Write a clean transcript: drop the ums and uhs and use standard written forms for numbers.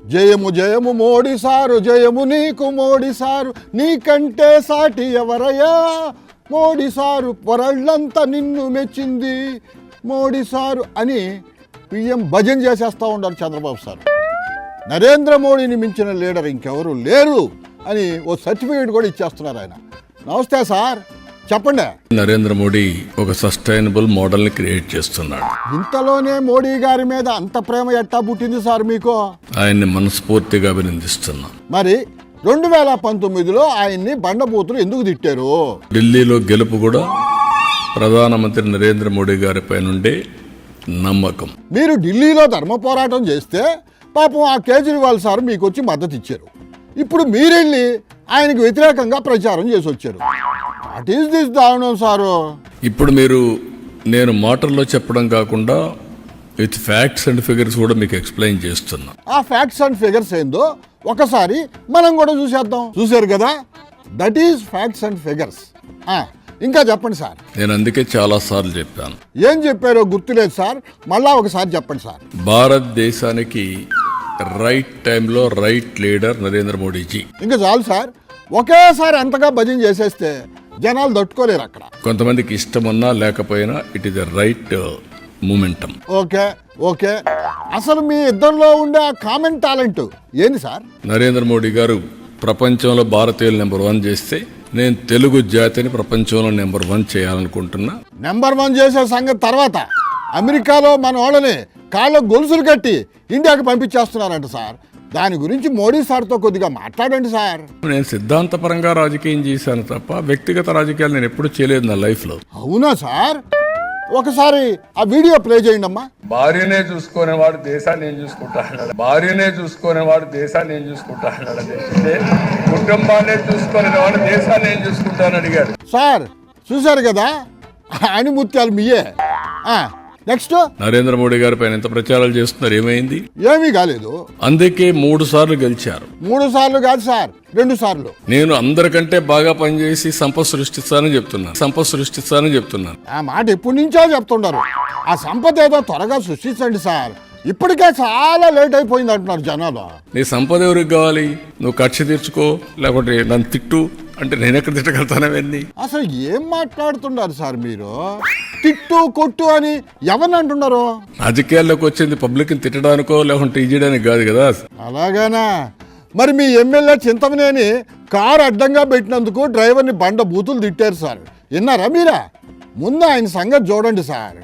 జయము జయము మోడీ సారు, జయము నీకు మోడీ సారు, నీకంటే సాటి ఎవరయ్యా మోడీ సారు, పొరళ్ళంతా నిన్ను మెచ్చింది మోడీ సారు అని పిఎం భజన చేసేస్తూ ఉన్నారు చంద్రబాబు సార్. నరేంద్ర మోడీని మించిన లీడర్ ఇంకెవరు లేరు అని ఓ సర్టిఫికేట్ కూడా ఇచ్చేస్తున్నారు ఆయన. నమస్తే సార్, చెప్పండి. నరేంద్ర మోడీ ఒక సస్టైనబుల్ మోడల్ ని క్రియేట్ చేస్తున్నాడు. ఇంతలోనే మోడీ గారి మీద అంత ప్రేమ ఎట్టా పుట్టింది సార్ మీకు? ఆయన్ని మనస్ఫూర్తిగా అభినందిస్తున్నా. మరి 2019లో ఆయన్ని బండబూతులు ఎందుకు తిట్టారు? ఢిల్లీలో గెలుపు కూడా ప్రధానమంత్రి నరేంద్ర మోడీ గారిపై నుండే నమ్మకం. మీరు ఢిల్లీలో ధర్మ పోరాటం చేస్తే పాపం ఆ కేజ్రీవాల్ సార్ మీకు వచ్చి మద్దతు ఇచ్చారు. ఇప్పుడు మీరెళ్ళి ఆయనకు వ్యతిరేకంగా ప్రచారం చేసి వచ్చారు. వాట్ ఈస్ దిస్ దారుణం సారు? ఇప్పుడు నేను మాటల్లో చెప్పడం కాకుండా విత్ ఫ్యాక్ట్స్ అండ్ ఫిగర్స్ కూడా మీకు ఎక్స్ప్లెయిన్ చేస్తున్నా. ఆ ఫ్యాక్ట్స్ అండ్ ఫిగర్స్ ఏందో ఒకసారి మనం కూడా చూసేద్దాం. చూశారు కదా, that is facts and figures. ఇంకా చెప్పండి సార్. నేను అందుకే చాలా సార్లు చెప్పాను. ఏం చెప్పారో గుర్తులేదు సార్, మళ్ళా ఒకసారి చెప్పండి సార్. భారతదేశానికి రైట్ టైంలో రైట్ లీడర్ నరేంద్ర మోడీజీ. ఇంకా చాలు సార్, ఒకేసారి అంతగా భజన చేసేస్తే జనాలు తట్టుకోలేరు అక్కడ. కొంతమందికి ఇష్టం ఉన్నా లేకపోయినా it is the right momentum. Okay okay, అసలు మీ ఇద్దరిలో ఉండే ఆ కామన్ టాలెంట్ ఏంది సార్? నరేంద్ర మోడీ గారు ప్రపంచంలో భారతీయులు నెంబర్ 1 చేస్తే నేను తెలుగు జాతిని ప్రపంచంలో నెంబర్ 1 చేయాలనుకుంటున్నా. నెంబర్ 1 చేసే సంగతి తర్వాత, అమెరికాలో మన వాళ్ళని కాళ్ళ గొలుసులు కట్టి ఇండియాకి పంపించేస్తున్నారంట సార్. దాని గురించి మోడీ సార్తో కొద్దిగా మాట్లాడండి సార్. నేను సిద్ధాంతపరంగా రాజకీయం చేశాను తప్ప వ్యక్తిగత రాజకీయాలు నేను ఎప్పుడు చేయలేదు నా లైఫ్లో. అవునా సార్? ఒకసారి ఆ వీడియో ప్లే చేయండి అమ్మా. భార్యనే చూసుకునేవాడు దేశాన్ని ఏం చూసుకుంటా అన్నాడు. భార్యనే చూసుకునేవాడు దేశాన్ని ఏం చూసుకుంటా అన్నాడు. కుటుంబాన్ని చూసుకునేవాడు దేశాన్ని ఏం చూసుకుంటానని అడిగాడు. సార్ చూశారు కదా, ఆణిముత్యాలు మీయే. నెక్స్ట్, నరేంద్ర మోడీ గారి పైన ఎంత ప్రచారాలు చేస్తున్నారు, ఏమైంది? ఏమీ కాలేదు. అందుకే 3 సార్లు గెలిచారు. 3 సార్లు కాదు సార్, 2 సార్లు. నేను అందరికంటే బాగా పనిచేసి సంపద సృష్టిస్తానని చెప్తున్నాను. ఆ మాట ఎప్పటి నుంచో చెప్తుండారు. ఆ సంపద ఏదో త్వరగా సృష్టించండి సార్, ఇప్పటికే చాలా లేట్ అయిపోయింది అంటున్నారు జనాలు. నీ సంపద ఎవరికి కావాలి? నువ్వు కక్ష తీర్చుకో, లేకపోతే నన్ను తిట్టు అంటే నేను ఎక్కడ తిట్టగలుగుతానవన్నీ? అసలు ఏం మాట్లాడుతున్నారు సార్ మీరు? తిట్టు కొట్టు అని ఎవరిని అంటున్నారు? రాజకీయాల్లోకి వచ్చింది పబ్లిక్ ని తిట్టడానికో లేకుంటే ఇయ్యడానికి కాదు కదా. అలాగానా? మరి మీ ఎమ్మెల్యే చింతమనేని కారు అడ్డంగా పెట్టినందుకు డ్రైవర్ని బండ బూతులు తిట్టారు సార్. విన్నారా మీరా? ముందు ఆయన సంగతి చూడండి సార్.